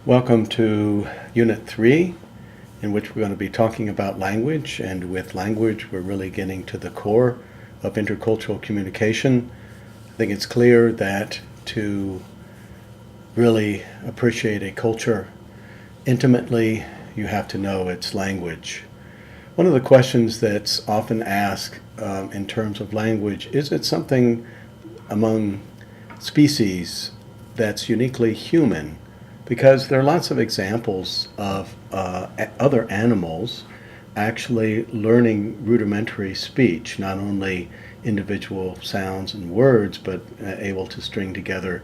Welcome to Unit 3, in which we're going to be talking about language, and with language we're really getting to the core of intercultural communication. I think it's clear that to really appreciate a culture intimately, you have to know its language. One of the questions that's often asked in terms of language, is it something among species that's uniquely human? Because there are lots of examples of other animals actually learning rudimentary speech, not only individual sounds and words, but able to string together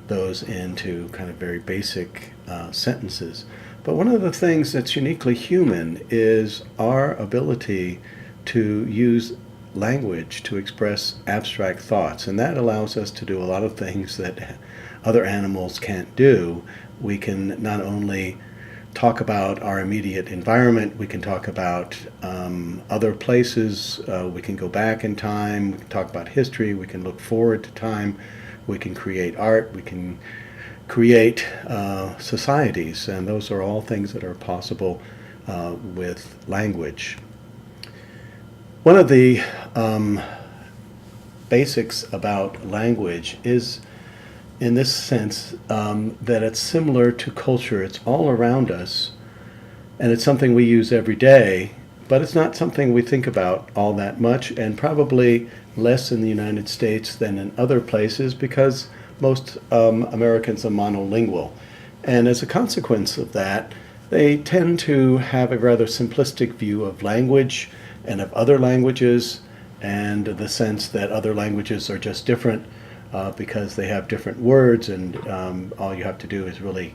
those into kind of very basic sentences. But one of the things that's uniquely human is our ability to use language to express abstract thoughts, and that allows us to do a lot of things that other animals can't do. We can not only talk about our immediate environment, we can talk about other places, we can go back in time, we can talk about history, we can look forward to time, we can create art, we can create societies, and those are all things that are possible with language. One of the basics about language is, in this sense, that it's similar to culture. It's all around us, and it's something we use every day, but it's not something we think about all that much, and probably less in the United States than in other places, because most Americans are monolingual. And as a consequence of that, they tend to have a rather simplistic view of language and of other languages, and the sense that other languages are just different because they have different words, and all you have to do is really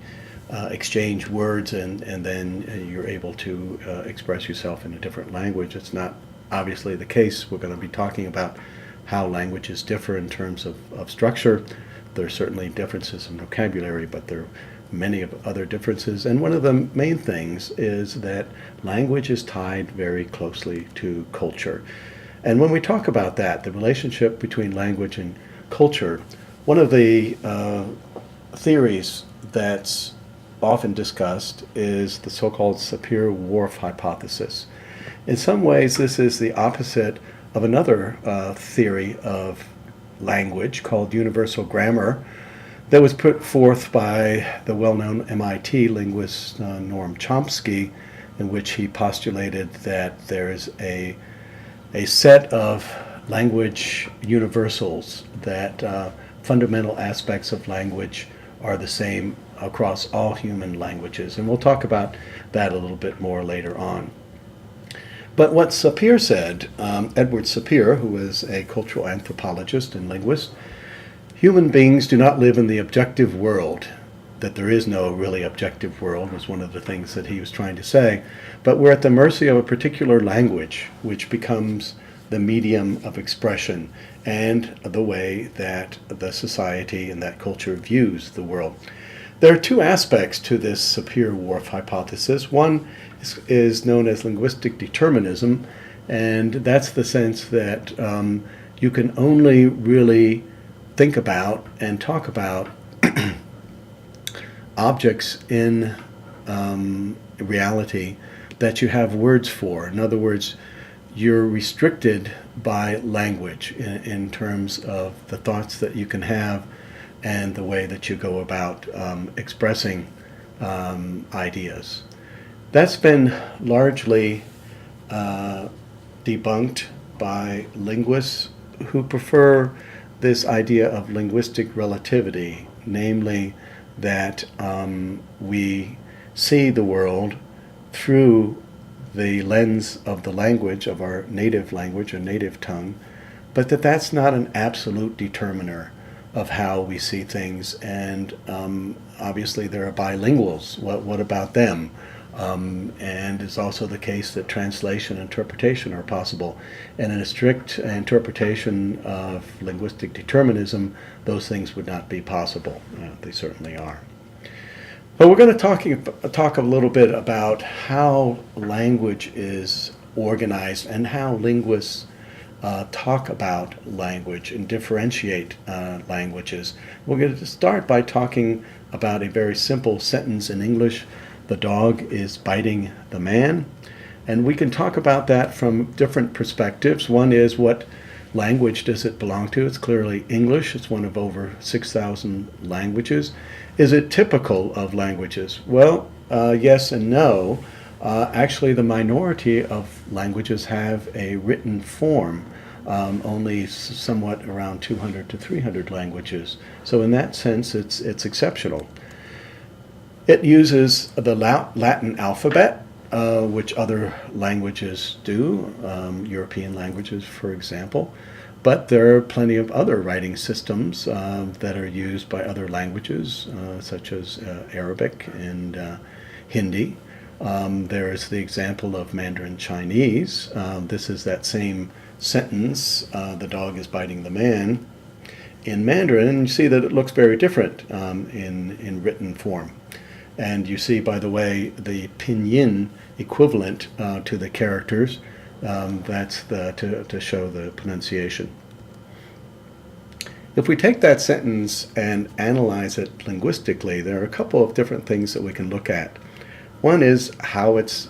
exchange words, and then you're able to express yourself in a different language. It's not obviously the case. We're going to be talking about how languages differ in terms of structure. There are certainly differences in vocabulary, but there are many of other differences. And one of the main things is that language is tied very closely to culture. And when we talk about that, the relationship between language and culture, one of the theories that's often discussed is the so-called Sapir-Whorf hypothesis. In some ways, this is the opposite of another theory of language called universal grammar that was put forth by the well-known MIT linguist Noam Chomsky, in which he postulated that there is a set of language universals, that fundamental aspects of language are the same across all human languages. And we'll talk about that a little bit more later on. But what Sapir said, Edward Sapir, who is a cultural anthropologist and linguist, human beings do not live in the objective world, that there is no really objective world was one of the things that he was trying to say, but we're at the mercy of a particular language, which becomes the medium of expression and the way that the society and that culture views the world. There are two aspects to this Sapir-Whorf hypothesis. One is known as linguistic determinism, and that's the sense that you can only really think about and talk about objects in reality that you have words for. In other words, you're restricted by language in terms of the thoughts that you can have and the way that you go about expressing ideas. That's been largely debunked by linguists who prefer this idea of linguistic relativity, namely that we see the world through the lens of the language, of our native language or native tongue, but that's not an absolute determiner of how we see things. And obviously there are bilinguals. What about them? And it's also the case that translation and interpretation are possible. And in a strict interpretation of linguistic determinism, those things would not be possible. They certainly are. But we're going to talk a little bit about how language is organized and how linguists talk about language and differentiate languages. We're going to start by talking about a very simple sentence in English. The dog is biting the man. And we can talk about that from different perspectives. One is, what language does it belong to? It's clearly English. It's one of over 6,000 languages. Is it typical of languages? Well, yes and no. Actually, the minority of languages have a written form. Only somewhat around 200 to 300 languages. So in that sense, it's exceptional. It uses the Latin alphabet, which other languages do, European languages, for example. But there are plenty of other writing systems that are used by other languages, such as Arabic and Hindi. There's the example of Mandarin Chinese. This is that same sentence, the dog is biting the man, in Mandarin, and you see that it looks very different in written form. And you see, by the way, the pinyin equivalent to the characters. That's to show the pronunciation. If we take that sentence and analyze it linguistically, there are a couple of different things that we can look at. One is how it's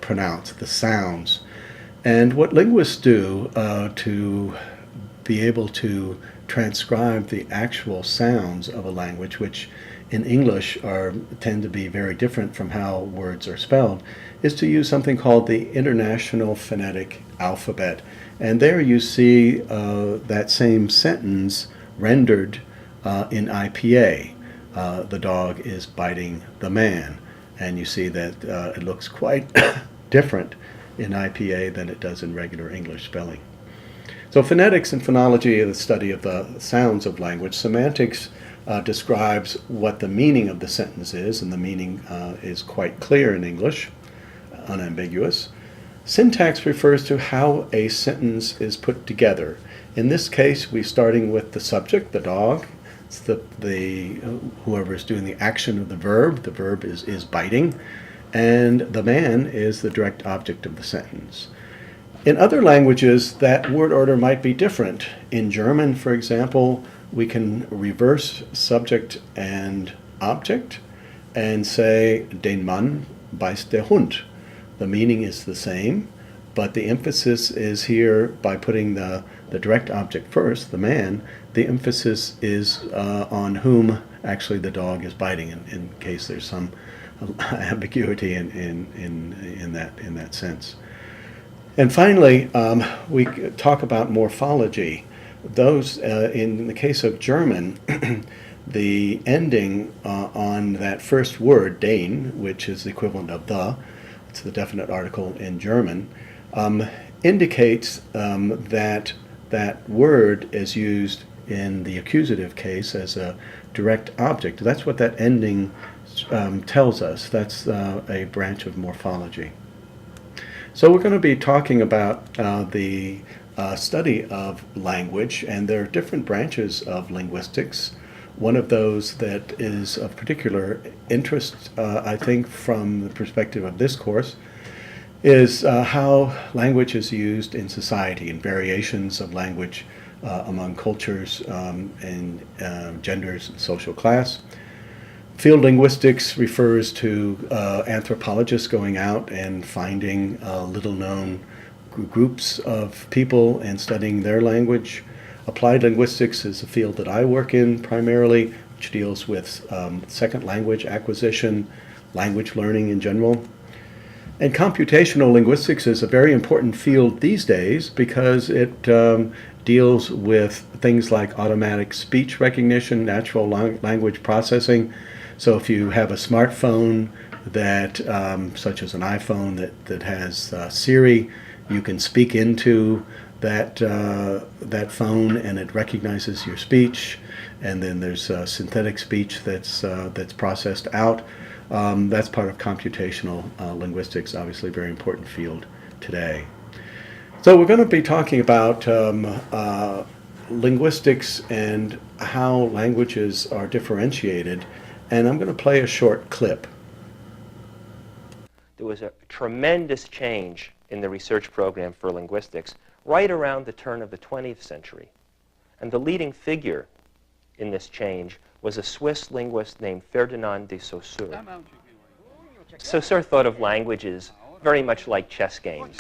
pronounced, the sounds. And what linguists do to be able to transcribe the actual sounds of a language, which in English tend to be very different from how words are spelled, is to use something called the International Phonetic Alphabet. And there you see that same sentence rendered in IPA. The dog is biting the man. And you see that it looks quite different in IPA than it does in regular English spelling. So phonetics and phonology are the study of the sounds of language. Semantics describes what the meaning of the sentence is, and the meaning is quite clear in English, unambiguous. Syntax refers to how a sentence is put together. In this case, we're starting with the subject, the dog. It's whoever is doing the action of the verb. The verb is biting, and the man is the direct object of the sentence. In other languages, that word order might be different. In German, for example, we can reverse subject and object and say, den Mann beißt der Hund. The meaning is the same, but the emphasis is here, by putting the direct object first, the man, the emphasis is on whom actually the dog is biting, in case there's some ambiguity in that sense. And finally, we talk about morphology. Those, in the case of German, the ending on that first word, den, which is the equivalent of the, it's the definite article in German, indicates that that word is used in the accusative case as a direct object. That's what that ending tells us. That's a branch of morphology. So we're going to be talking about the study of language, and there are different branches of linguistics. One of those that is of particular interest, I think, from the perspective of this course, is how language is used in society, and variations of language among cultures and genders and social class. Field linguistics refers to anthropologists going out and finding little-known groups of people and studying their language. Applied linguistics is a field that I work in primarily, which deals with second language acquisition, language learning in general. And computational linguistics is a very important field these days because it deals with things like automatic speech recognition, natural language processing. So if you have a smartphone that, such as an iPhone that has Siri, you can speak into that phone and it recognizes your speech. And then there's synthetic speech that's processed out. That's part of computational linguistics, obviously a very important field today. So we're going to be talking about linguistics and how languages are differentiated. And I'm going to play a short clip. There was a tremendous change in the research program for linguistics right around the turn of the 20th century. And the leading figure in this change was a Swiss linguist named Ferdinand de Saussure. Saussure thought of languages very much like chess games,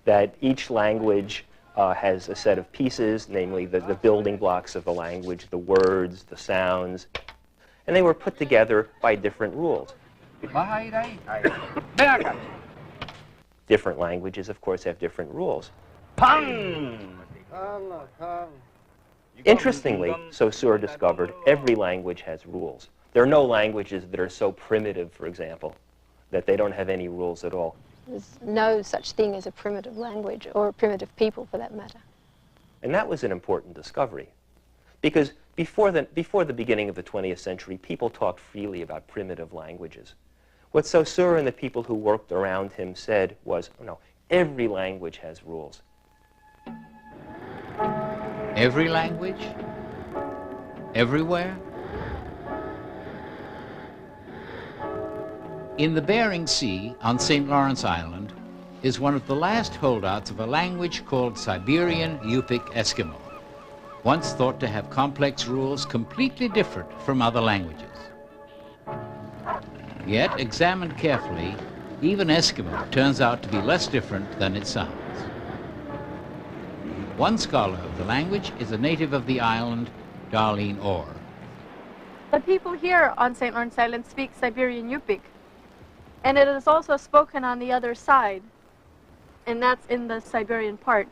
that each language has a set of pieces, namely the building blocks of the language, the words, the sounds, and they were put together by different rules. Different languages, of course, have different rules. Interestingly, Saussure discovered every language has rules. There are no languages that are so primitive, for example, that they don't have any rules at all. There's no such thing as a primitive language, or a primitive people for that matter. And that was an important discovery, because before the beginning of the 20th century, people talked freely about primitive languages. What Saussure and the people who worked around him said was, oh, no, every language has rules. Every language? Everywhere? In the Bering Sea on St. Lawrence Island is one of the last holdouts of a language called Siberian Yupik Eskimo, once thought to have complex rules completely different from other languages. Yet, examined carefully, even Eskimo turns out to be less different than it sounds. One scholar of the language is a native of the island, Darlene Orr. The people here on St. Lawrence Island speak Siberian Yupik, and it is also spoken on the other side, and that's in the Siberian part.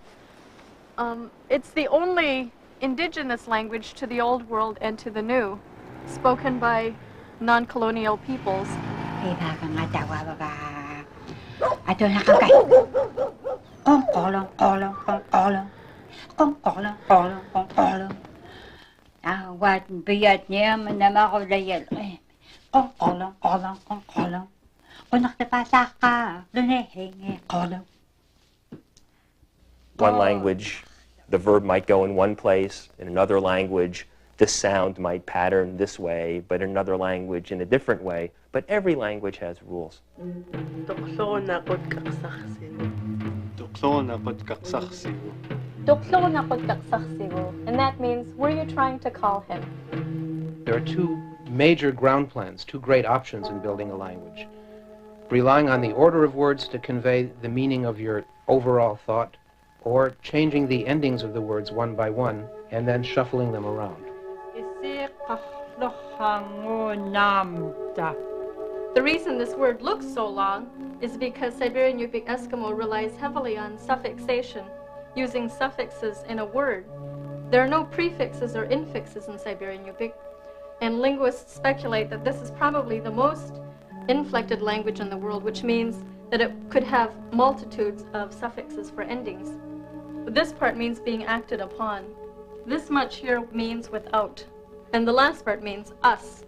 It's the only indigenous language to the Old World and to the New, spoken by non-colonial peoples. One language, the verb might go in one place. In another language, the sound might pattern this way, but in another language in a different way. But every language has rules. And that means, were you trying to call him? There are two major ground plans, two great options in building a language. Relying on the order of words to convey the meaning of your overall thought, or changing the endings of the words one by one and then shuffling them around. The reason this word looks so long is because Siberian Yupik Eskimo relies heavily on suffixation, using suffixes in a word. There are no prefixes or infixes in Siberian Yupik, and linguists speculate that this is probably the most inflected language in the world, which means that it could have multitudes of suffixes for endings. This part means being acted upon. This much here means without, and the last part means us.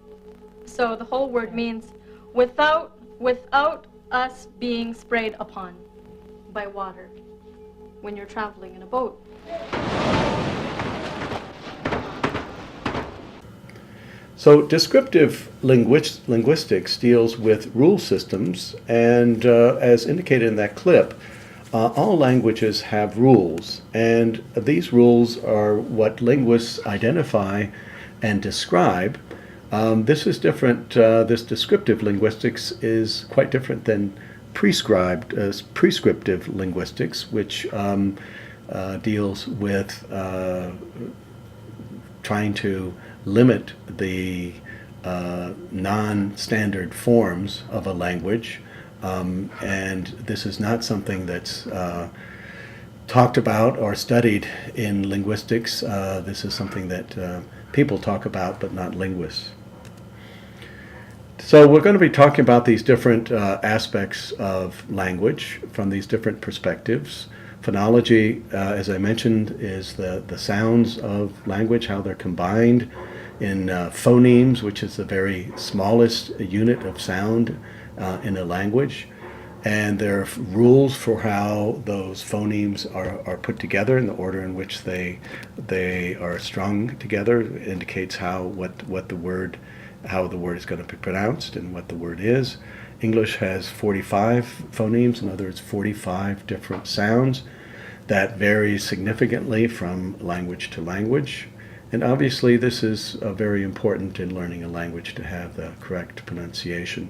So the whole word means without us being sprayed upon by water when you're traveling in a boat. So descriptive linguistics deals with rule systems, and as indicated in that clip, all languages have rules, and these rules are what linguists identify and describe. This is different. This descriptive linguistics is quite different than prescriptive linguistics, which deals with trying to limit the non-standard forms of a language. And this is not something that's talked about or studied in linguistics. This is something that people talk about, but not linguists. So we're going to be talking about these different aspects of language from these different perspectives. Phonology, as I mentioned, is the sounds of language, how they're combined in phonemes, which is the very smallest unit of sound in a language. And there are rules for how those phonemes are put together, in the order in which they are strung together. It indicates how the word is going to be pronounced and what the word is. English has 45 phonemes, in other words, 45 different sounds. That varies significantly from language to language. And obviously, this is very important in learning a language to have the correct pronunciation.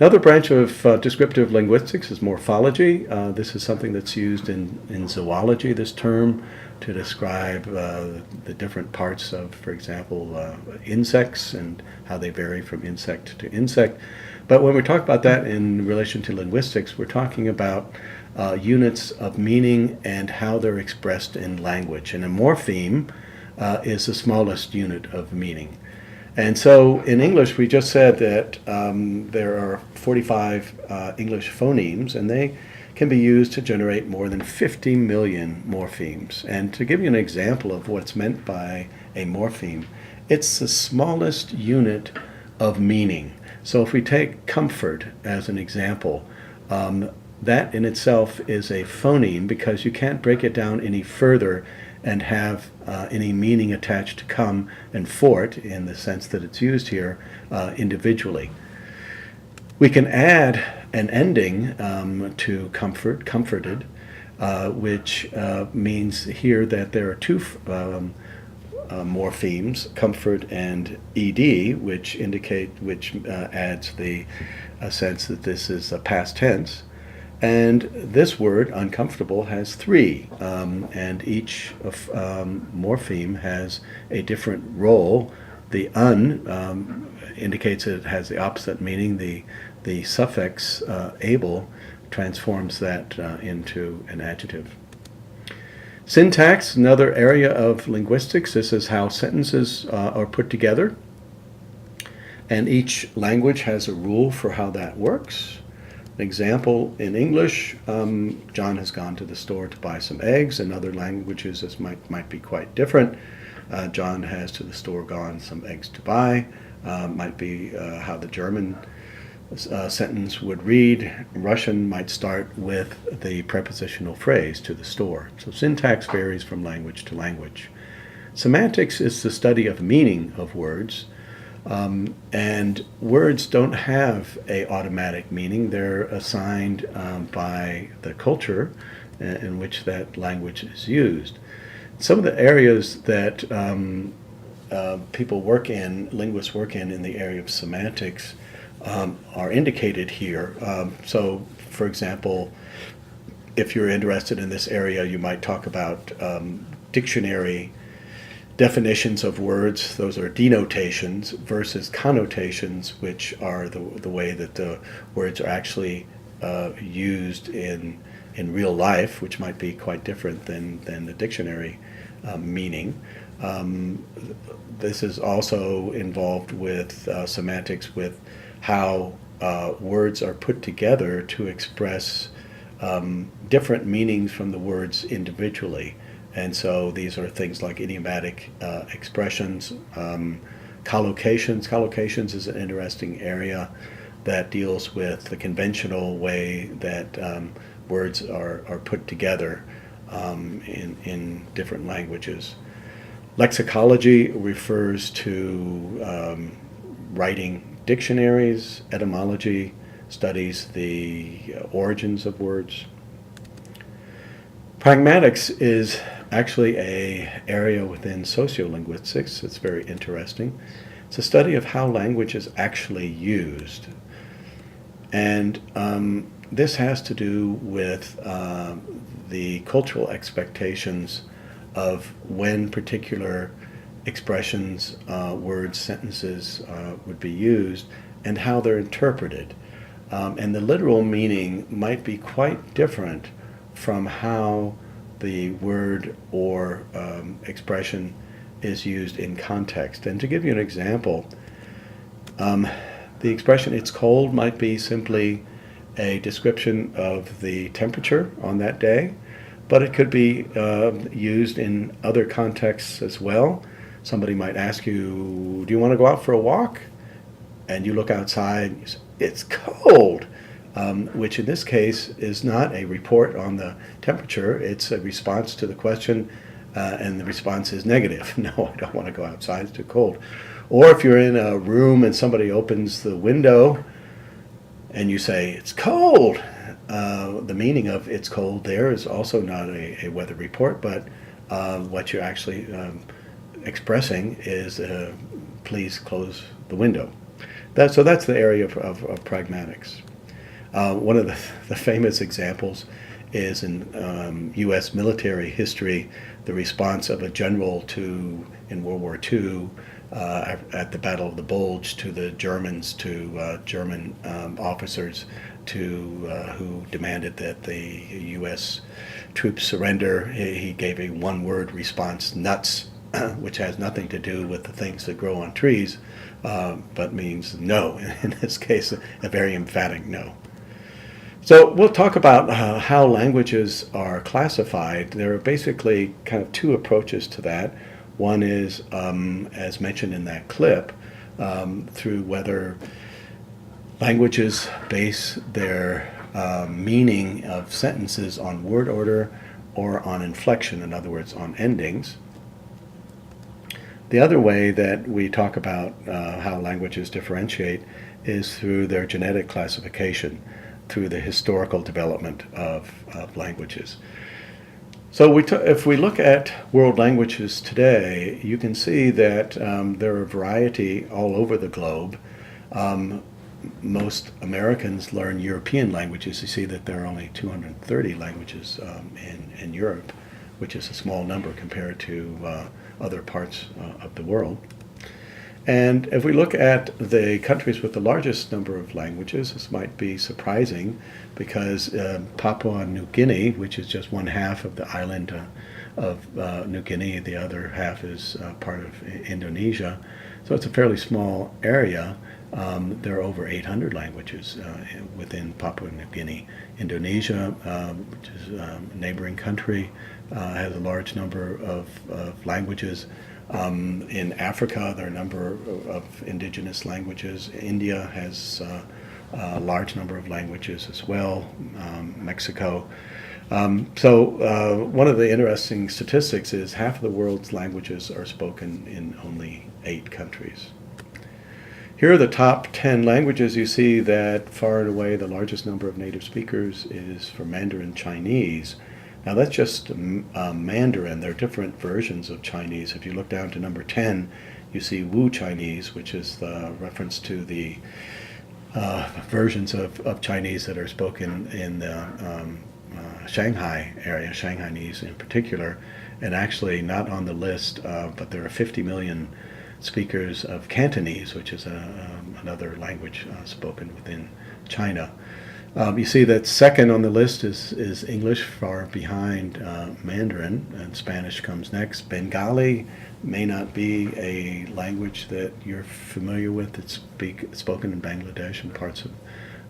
Another branch of descriptive linguistics is morphology. This is something that's used in zoology, this term, to describe the different parts of, for example, insects and how they vary from insect to insect. But when we talk about that in relation to linguistics, we're talking about units of meaning and how they're expressed in language. And a morpheme is the smallest unit of meaning. And so in English, we just said that there are 45 English phonemes, and they can be used to generate more than 50 million morphemes. And to give you an example of what's meant by a morpheme, it's the smallest unit of meaning. So if we take comfort as an example, that in itself is a phoneme because you can't break it down any further and have any meaning attached to come and fort in the sense that it's used here individually. We can add an ending to comfort, comforted, which means here that there are two morphemes, comfort and ed, which adds the sense that this is a past tense. And this word, uncomfortable, has three, and each morpheme has a different role. The indicates that it has the opposite meaning. The suffix able transforms that into an adjective. Syntax, another area of linguistics. This is how sentences are put together. And each language has a rule for how that works. An example in English, John has gone to the store to buy some eggs. In other languages, this might be quite different. John has to the store gone some eggs to buy. Might be how the German sentence would read. Russian might start with the prepositional phrase to the store. So syntax varies from language to language. Semantics is the study of meaning of words. And words don't have a automatic meaning. They're assigned by the culture in which that language is used. Some of the areas that people work in, linguists work in the area of semantics, are indicated here. So, for example, if you're interested in this area, you might talk about dictionary definitions of words. Those are denotations versus connotations, which are the way that the words are actually used in real life, which might be quite different than the dictionary meaning. This is also involved with semantics, with how words are put together to express different meanings from the words individually. And so these are things like idiomatic expressions, collocations. Collocations is an interesting area that deals with the conventional way that words are put together in different languages. Lexicology refers to writing dictionaries. Etymology studies the origins of words. Pragmatics is actually an area within sociolinguistics. It's very interesting. It's a study of how language is actually used. And this has to do with the cultural expectations of when particular expressions, words, sentences would be used and how they're interpreted. And the literal meaning might be quite different from how the word or expression is used in context. And to give you an example, the expression "it's cold" might be simply a description of the temperature on that day, but it could be used in other contexts as well. Somebody might ask you, "Do you want to go out for a walk?" And you look outside, and you say, "It's cold." Which in this case is not a report on the temperature. It's a response to the question, and the response is negative. No, I don't want to go outside, it's too cold. Or if you're in a room and somebody opens the window and you say, "It's cold," the meaning of "it's cold there" is also not a weather report, but what you're actually expressing is please close the window. So that's the area of pragmatics. One of the famous examples is in U.S. military history, the response of a general in World War II at the Battle of the Bulge to the Germans, to German officers who demanded that the U.S. troops surrender. He gave a one-word response, nuts, which has nothing to do with the things that grow on trees, but means no. In this case, a very emphatic no. So we'll talk about how languages are classified. There are basically kind of two approaches to that. One is, as mentioned in that clip, through whether languages base their meaning of sentences on word order or on inflection, in other words, on endings. The other way that we talk about how languages differentiate is through their genetic classification, through the historical development of languages. So if we look at world languages today, you can see that there are a variety all over the globe. Most Americans learn European languages. You see that there are only 230 languages in Europe, which is a small number compared to other parts of the world. And if we look at the countries with the largest number of languages, this might be surprising because Papua New Guinea, which is just one half of the island of New Guinea, the other half is part of Indonesia, so it's a fairly small area. There are over 800 languages within Papua New Guinea. Indonesia, which is a neighboring country, has a large number of languages. In Africa, there are a number of indigenous languages. India has a large number of languages as well, Mexico. So one of the interesting statistics is half of the world's languages are spoken in only 8 countries. Here are the top 10 languages. You see that far and away the largest number of native speakers is for Mandarin Chinese. Now that's just Mandarin. There are different versions of Chinese. If you look down to number 10, you see Wu Chinese, which is the reference to the versions of Chinese that are spoken in the Shanghai area, Shanghainese in particular, and actually not on the list, but there are 50 million speakers of Cantonese, which is another language spoken within China. You see that second on the list is English, far behind Mandarin, and Spanish comes next. Bengali may not be a language that you're familiar with. It's spoken in Bangladesh and parts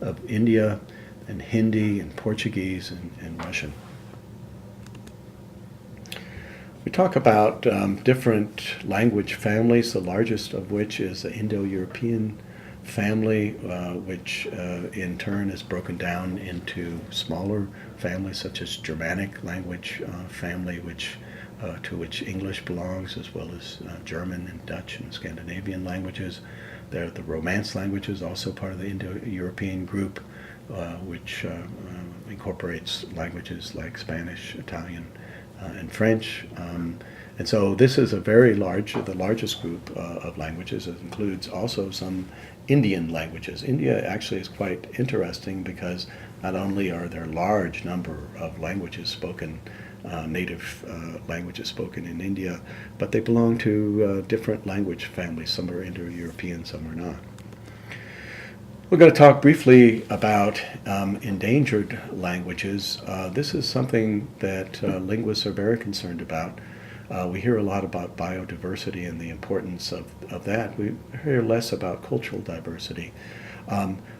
of India, and Hindi and Portuguese and Russian. We talk about different language families, the largest of which is the Indo-European family, which in turn is broken down into smaller families such as Germanic language family, to which English belongs, as well as German and Dutch and Scandinavian languages. There are the Romance languages, also part of the Indo-European group, which incorporates languages like Spanish, Italian, and French. And so this is the largest group of languages. It includes also some Indian languages. India actually is quite interesting because not only are there a large number of languages spoken, native languages spoken in India, but they belong to different language families. Some are Indo-European, some are not. We're going to talk briefly about endangered languages. This is something that linguists are very concerned about. We hear a lot about biodiversity and the importance of that. We hear less about cultural diversity.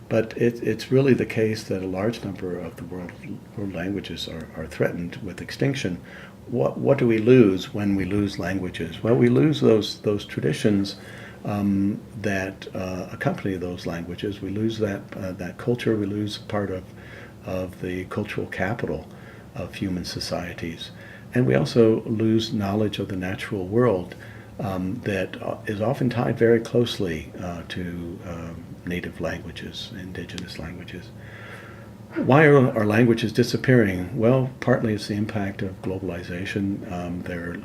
But it's really the case that a large number of the world languages are threatened with extinction. What do we lose when we lose languages? Well, we lose those traditions that accompany those languages. We lose that culture. We lose part of the cultural capital of human societies. And we also lose knowledge of the natural world that is often tied very closely to native languages, indigenous languages. Why are our languages disappearing? Well, partly it's the impact of globalization. There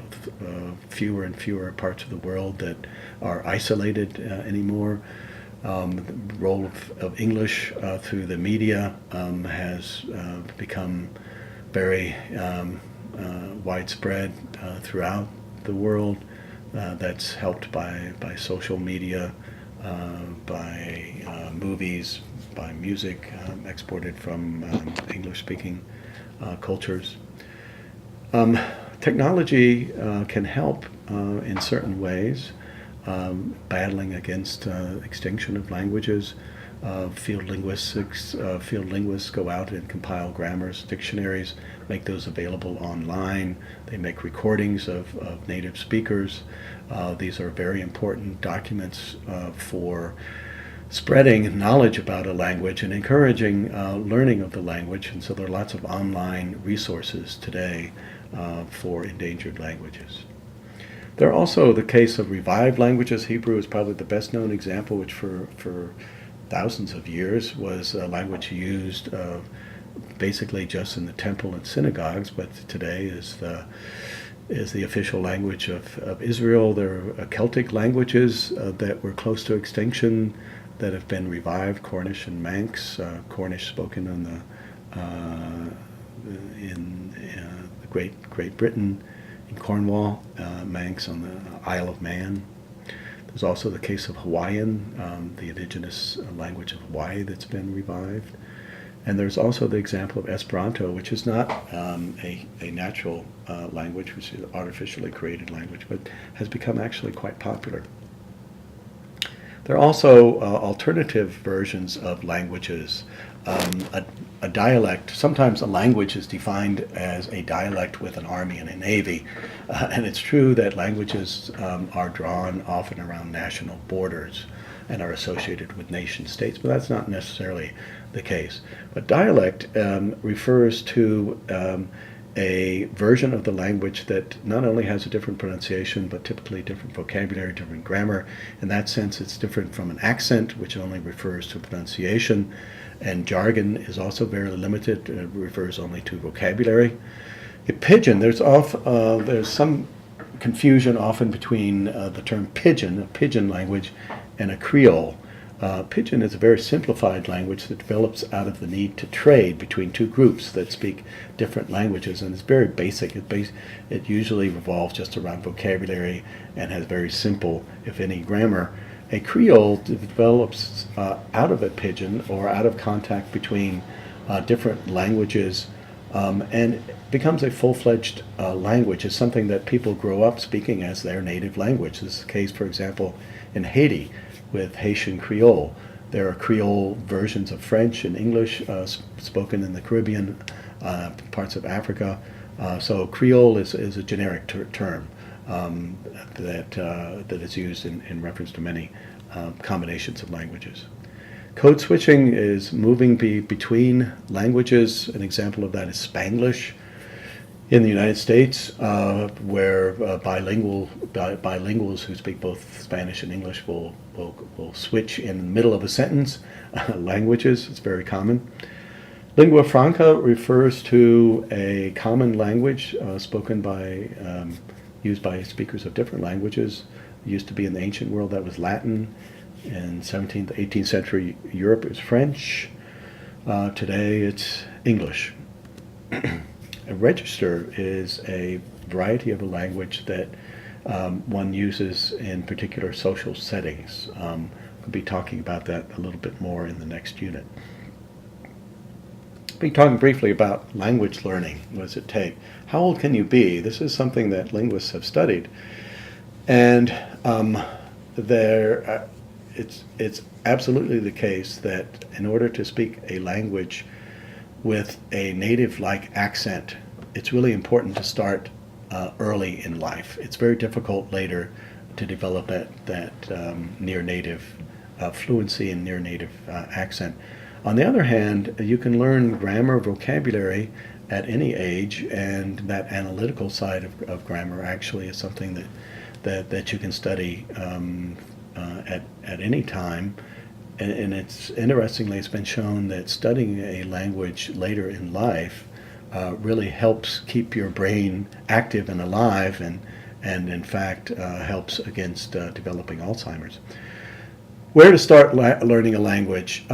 are fewer and fewer parts of the world that are isolated anymore. The role of English through the media has become very widespread throughout the world. That's helped by social media, by movies, by music exported from English-speaking cultures. Technology can help in certain ways, battling against extinction of languages. Field linguists go out and compile grammars, dictionaries, make those available online. They make recordings of native speakers. These are very important documents for spreading knowledge about a language and encouraging learning of the language. And so there are lots of online resources today for endangered languages. There are also the case of revived languages. Hebrew is probably the best known example, which for thousands of years was a language used basically just in the temple and synagogues, but today is the official language of Israel. There are Celtic languages that were close to extinction that have been revived, Cornish and Manx. Cornish spoken in the Great Britain, in Cornwall, Manx on the Isle of Man. There's also the case of Hawaiian, the indigenous language of Hawaii that's been revived. And there's also the example of Esperanto, which is not a natural language, which is an artificially created language, but has become actually quite popular. There are also alternative versions of languages. A dialect, sometimes a language is defined as a dialect with an army and a navy. And it's true that languages are drawn often around national borders and are associated with nation states, but that's not necessarily the case. But dialect refers to a version of the language that not only has a different pronunciation, but typically different vocabulary, different grammar. In that sense, it's different from an accent, which only refers to pronunciation, and jargon is also very limited. It refers only to vocabulary. Pidgin, there's some confusion often between the term pidgin, a pidgin language, and a Creole. Pidgin is a very simplified language that develops out of the need to trade between two groups that speak different languages, and it's very basic. It usually revolves just around vocabulary and has very simple, if any, grammar. A Creole develops out of a pidgin or out of contact between different languages and becomes a full-fledged language. It's something that people grow up speaking as their native language. This is the case, for example, in Haiti with Haitian Creole. There are Creole versions of French and English spoken in the Caribbean, parts of Africa. So Creole is a generic term that is used in reference to many combinations of languages. Code switching is moving between languages. An example of that is Spanglish in the United States, where bilinguals who speak both Spanish and English will switch in the middle of a sentence languages. It's very common. Lingua franca refers to a common language used by speakers of different languages. It used to be in the ancient world that was Latin. In 17th, 18th century Europe, it was French. Today, it's English. A register is a variety of a language that one uses in particular social settings. We'll be talking about that a little bit more in the next unit. We'll be talking briefly about language learning. What does it take? How old can you be? This is something that linguists have studied. And it's absolutely the case that in order to speak a language with a native-like accent, it's really important to start early in life. It's very difficult later to develop that near-native fluency and near-native accent. On the other hand, you can learn grammar, vocabulary at any age, and that analytical side of grammar actually is something that you can study at any time. and it's interestingly, it's been shown that studying a language later in life really helps keep your brain active and alive, and in fact helps against developing Alzheimer's. Where to start learning a language?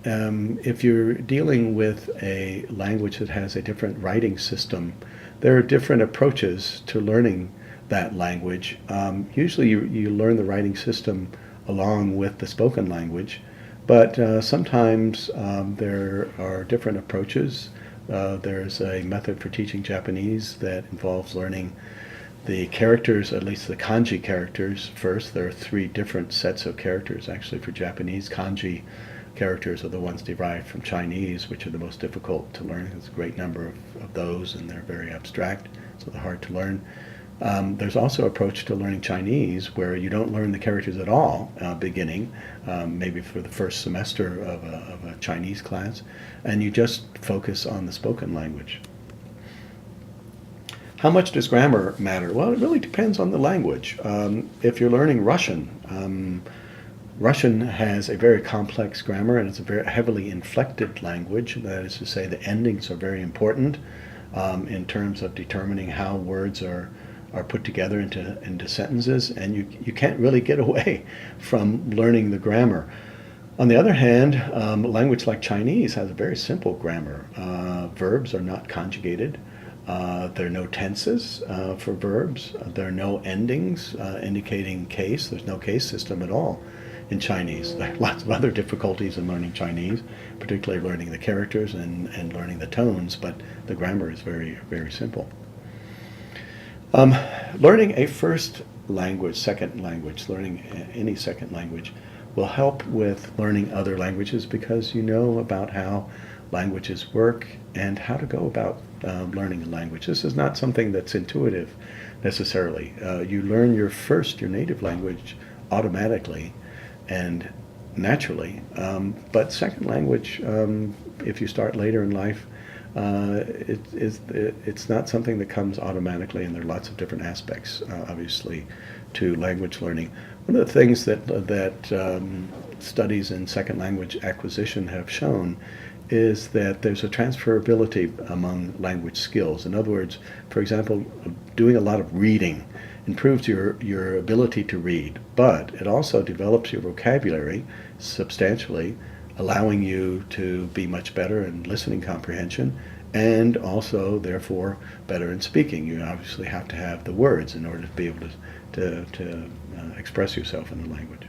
If you're dealing with a language that has a different writing system, there are different approaches to learning that language. Usually you learn the writing system along with the spoken language, but sometimes there are different approaches. There's a method for teaching Japanese that involves learning the characters, at least the kanji characters, first. There are 3 different sets of characters actually for Japanese. Kanji characters are the ones derived from Chinese, which are the most difficult to learn. There's a great number of those, and they're very abstract, so they're hard to learn. There's also an approach to learning Chinese where you don't learn the characters at all beginning, maybe for the first semester of a Chinese class, and you just focus on the spoken language. How much does grammar matter? Well, it really depends on the language. If you're learning Russian, Russian has a very complex grammar, and it's a very heavily inflected language. That is to say, the endings are very important in terms of determining how words are put together into sentences, and you can't really get away from learning the grammar. On the other hand, a language like Chinese has a very simple grammar. Verbs are not conjugated. There are no tenses for verbs. There are no endings indicating case. There's no case system at all in Chinese. There are lots of other difficulties in learning Chinese, particularly learning the characters and learning the tones, but the grammar is very, very simple. Learning a first language, second language, learning any second language will help with learning other languages because you know about how languages work and how to go about learning a language. This is not something that's intuitive necessarily. You learn your native language automatically and naturally, but second language, if you start later in life, it's not something that comes automatically, and there are lots of different aspects, obviously, to language learning. One of the things that studies in second language acquisition have shown is that there's a transferability among language skills. In other words, for example, doing a lot of reading improves your ability to read, but it also develops your vocabulary substantially, allowing you to be much better in listening comprehension and also, therefore, better in speaking. You obviously have to have the words in order to be able to express yourself in the language.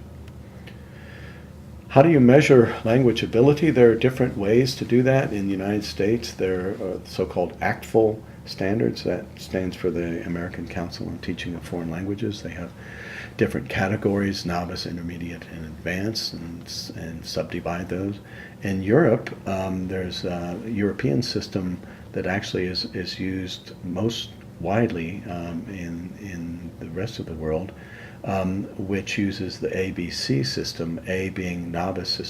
How do you measure language ability? There are different ways to do that. In the United States, there are so-called ACTFL standards. That stands for the American Council on Teaching of Foreign Languages. They have different categories, novice, intermediate, and advanced, and subdivide those. In Europe, there's a European system that actually is used most widely in the rest of the world, which uses the ABC system, A being novice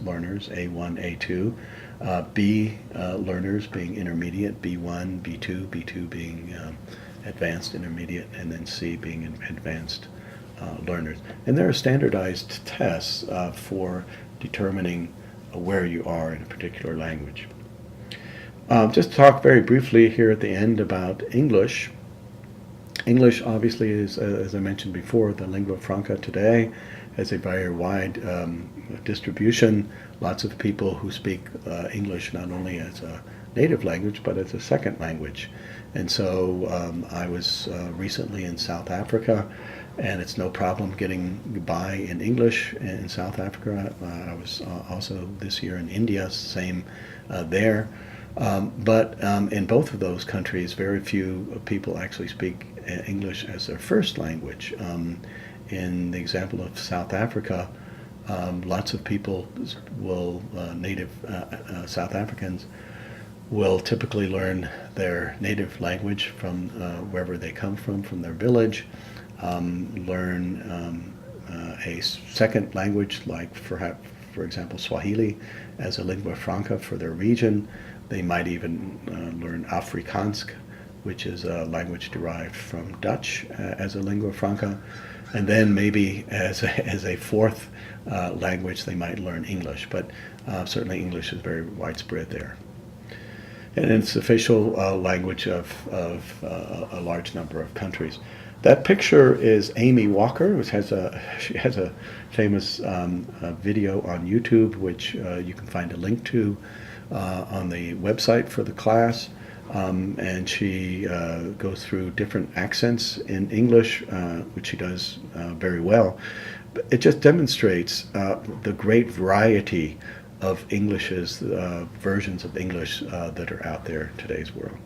learners, A1, A2, B learners being intermediate, B1, B2, B2 being advanced intermediate, and then C being advanced learners. And there are standardized tests for determining where you are in a particular language. Just to talk very briefly here at the end about English. English obviously is, as I mentioned before, the lingua franca today, has a very wide distribution. Lots of people who speak English not only as a native language but as a second language. And so I was recently in South Africa, and it's no problem getting by in English in South Africa. I was also this year in India, same there. But in both of those countries, very few people actually speak English as their first language. In the example of South Africa, lots of people will, native South Africans, will typically learn their native language from wherever they come from their village, learn a second language like, for example, Swahili as a lingua franca for their region. They might even learn Afrikaans which is a language derived from Dutch as a lingua franca, and then maybe as a fourth language they might learn English, but certainly English is very widespread there. And it's official language of a large number of countries. That picture is Amy Walker, which she has a famous video on YouTube, which you can find a link to on the website for the class. And she goes through different accents in English, which she does very well. But it just demonstrates the great variety of Englishes, versions of English that are out there in today's world.